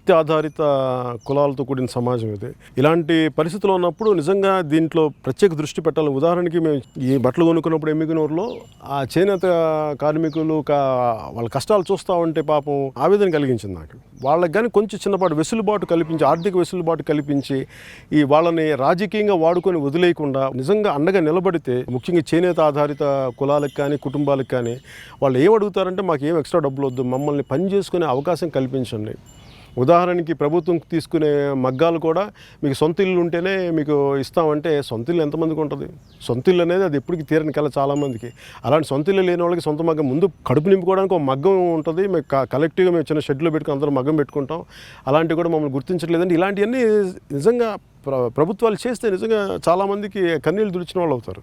వృత్తి ఆధారిత కులాలతో కూడిన సమాజం ఇది. ఇలాంటి పరిస్థితుల్లో ఉన్నప్పుడు నిజంగా దీంట్లో ప్రత్యేక దృష్టి పెట్టాలి. ఉదాహరణకి మేము ఈ బట్టలు కొనుక్కున్నప్పుడు ఎమ్మిగనూరులో ఆ చేనేత కార్మికులు వాళ్ళ కష్టాలు చూస్తూ ఉంటే పాపం ఆవేదన కలిగించింది నాకు. వాళ్ళకి కానీ కొంచెం చిన్నపాటి వెసులుబాటు కల్పించి, ఆర్థిక వెసులుబాటు కల్పించి ఈ వాళ్ళని రాజకీయంగా వాడుకొని వదిలేయకుండా నిజంగా అండగా నిలబడితే, ముఖ్యంగా చేనేత ఆధారిత కులాలకు కానీ కుటుంబాలకు కానీ వాళ్ళు ఏం అడుగుతారంటే మాకు ఏం ఎక్స్ట్రా డబ్బులు వద్దు, మమ్మల్ని పని చేసుకునే అవకాశం కల్పించండి. ఉదాహరణకి ప్రభుత్వం తీసుకునే మగ్గాలు కూడా మీకు సొంత ఇల్లు ఉంటేనే మీకు ఇస్తామంటే సొంత ఇల్లు ఎంతమందికి ఉంటుంది? సొంత ఇల్లు అనేది అది ఎప్పటికీ తీరని కల చాలామందికి. అలాంటి సొంత ఇల్లు లేని వాళ్ళకి సొంత మగ్గం, ముందు కడుపు నింపుకోవడానికి ఒక మగ్గం ఉంటుంది. మేము కలెక్టివ్గా మేము చిన్న షెడ్లో పెట్టుకుని అందరం మగ్గం పెట్టుకుంటాం. అలాంటివి కూడా మమ్మల్ని గుర్తించట్లేదండి. ఇలాంటివన్నీ నిజంగా ప్రభుత్వాలు చేస్తే నిజంగా చాలామందికి కన్నీళ్ళు తుడిచిన వాళ్ళు అవుతారు.